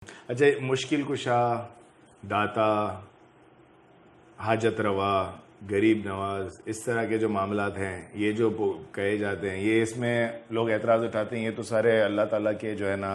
اچھا، مشکل کشا، داتا، حاجت روا، غریب نواز، اس طرح کے جو معاملات ہیں، یہ جو کہے جاتے ہیں، یہ اس میں لوگ اعتراض اٹھاتے ہیں یہ تو سارے اللہ تعالیٰ کے جو ہے نا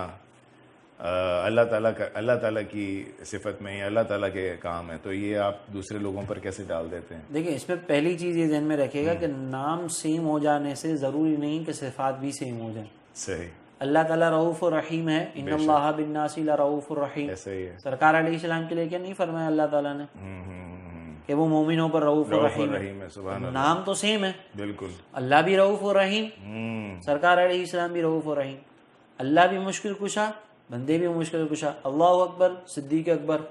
اللہ تعالیٰ کی صفت میں یا اللہ تعالیٰ کے کام ہے، تو یہ آپ دوسرے لوگوں پر کیسے ڈال دیتے ہیں؟ دیکھیں، اس میں پہلی چیز یہ ذہن میں رکھیے گا کہ نام سیم ہو جانے سے ضروری نہیں کہ صفات بھی سیم ہو جائیں. صحیح. اللہ تعالیٰ رؤوف الرحیم ہے، ان اللہ بالناس لرؤوف الرحیم. ایسا ہی ہے. سرکار علیہ السلام کے لیے کیا نہیں فرمایا اللہ تعالیٰ نے کہ وہ مومنوں پر رؤوف الرحیم ہے؟ سبحان اللہ. نام تو سیم ہے، بالکل. اللہ بھی رؤوف الرحیم، سرکار علیہ السلام بھی رؤوف الرحیم. اللہ بھی مشکل کشا، بندے بھی مشکل کشا. اللہ اکبر، صدیق اکبر.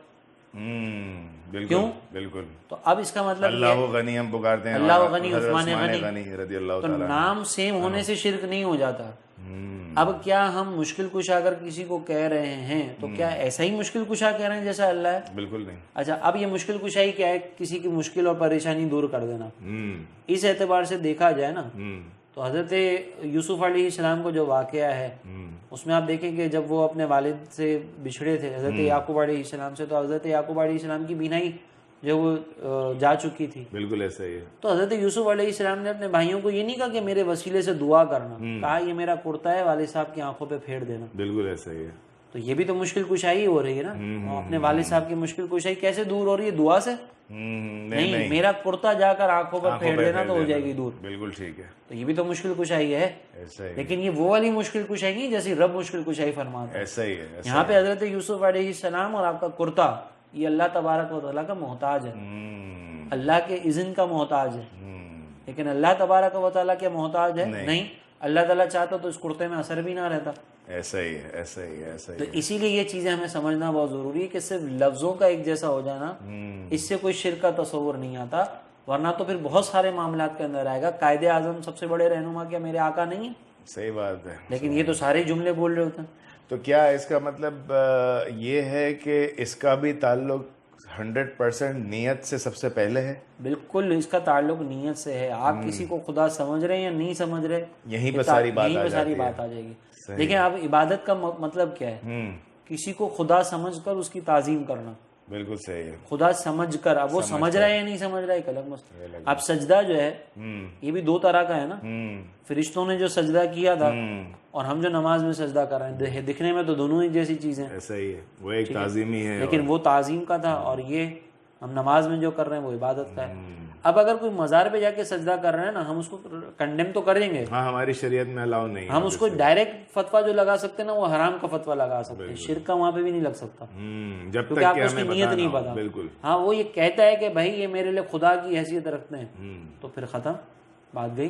کیوں؟ بالکل. تو اب اس کا مطلب اللہ غنی ہم پکارتے ہیں، اللہ غنی، عثمان غنی غنی رضی اللہ تو تعالیٰ. نام سیم ہونے سے شرک نہیں ہو جاتا. اب کیا ہم مشکل کشا اگر کسی کو کہہ رہے ہیں تو کیا ایسا ہی مشکل کشا کہہ رہے ہیں جیسا اللہ ہے؟ بالکل نہیں. اچھا، اب یہ مشکل کشائی کیا ہے؟ کسی کی مشکل اور پریشانی دور کر دینا. اس اعتبار سے دیکھا جائے نا تو حضرت یوسف علیہ السلام کو جو واقعہ ہے اس میں آپ دیکھیں کہ جب وہ اپنے والد سے بچھڑے تھے حضرت یعقوب علیہ السلام سے، تو حضرت یعقوب علیہ السلام کی بینائی جو وہ جا چکی تھی. بالکل ایسا ہی ہے. تو حضرت یوسف علیہ السلام نے اپنے بھائیوں کو یہ نہیں کہا کہ میرے وسیلے سے دعا کرنا، کہا یہ میرا کرتا ہے، والد صاحب کی آنکھوں پہ پھیر دینا. بالکل ایسا ہی ہے. تو یہ بھی تو مشکل کشائی ہو رہی ہے نا. اپنے والد صاحب کی مشکل کشائی کیسے دور ہو رہی ہے؟ دعا سے نہیں، میرا کرتا جا کر آنکھوں پر پھیر دینا تو ہو جائے گی دور. بالکل ٹھیک ہے. تو یہ بھی تو مشکل کشائی ہے، ایسا ہی. لیکن یہ وہ والی مشکل کشائی نہیں جیسے رب مشکل کشائی فرماتا ہے. ایسا ہی ہے. یہاں پہ حضرت یوسف علیہ السلام اور آپ کا کرتا یہ اللہ تبارک و تعالیٰ کا محتاج ہے، اللہ کے اذن کا محتاج ہے. لیکن اللہ تبارک و تعالیٰ کے محتاج ہے نہیں. اللہ تعالیٰ چاہتا تو اس کرتے میں اثر بھی نہ رہتا. ایسا ہی ہے. ایسا ہی ہے. ایسا ہی. تو اسی لیے یہ چیزیں ہمیں سمجھنا بہت ضروری ہے کہ صرف لفظوں کا ایک جیسا ہو جانا اس سے کوئی شرک کا تصور نہیں آتا، ورنہ تو پھر بہت سارے معاملات کے اندر آئے گا. قائد اعظم سب سے بڑے رہنما کیا میرے آقا نہیں ہے؟ صحیح بات ہے. لیکن یہ تو سارے جملے بول رہے ہوتے ہیں. تو کیا اس کا مطلب یہ ہے کہ اس کا بھی تعلق 100% نیت سے سب سے پہلے ہے؟ بالکل، اس کا تعلق نیت سے ہے. آپ کسی کو خدا سمجھ رہے ہیں یا نہیں سمجھ رہے، یہیں پہ ساری بات آ جائے گی. دیکھیں، اب عبادت کا مطلب کیا ہے؟ کسی کو خدا سمجھ کر اس کی تعظیم کرنا. بالکل صحیح ہے. خدا سمجھ کر. اب وہ سمجھ رہا ہے یا نہیں سمجھ رہا ہے ایک الگ مسئلہ. اب سجدہ جو ہے یہ بھی دو طرح کا ہے نا. فرشتوں نے جو سجدہ کیا تھا اور ہم جو نماز میں سجدہ کر رہے ہیں، دکھنے میں تو دونوں ہی جیسی چیزیں. ایسا ہی ہے. وہ ایک تعظیم ہی ہے، لیکن وہ تعظیم کا تھا اور یہ ہم نماز میں جو کر رہے ہیں وہ عبادت کا ہے. اب اگر کوئی مزار پہ جا کے سجدہ کر رہے ہیں نا، ہم اس کو کنڈیم تو کریں گے. ہاں، ہماری شریعت میں الاؤ نہیں. ہم اس کو ڈائریکٹ فتویٰ جو لگا سکتے ہیں نا وہ حرام کا فتویٰ لگا سکتے ہیں. شرک کا وہاں پہ بھی نہیں لگ سکتا جب کیونکہ آپ کو اس کی نیت نہیں پتا. بالکل. ہاں، وہ یہ کہتا ہے کہ بھائی یہ میرے لیے خدا کی حیثیت رکھتے ہیں تو پھر ختم، بات گئی.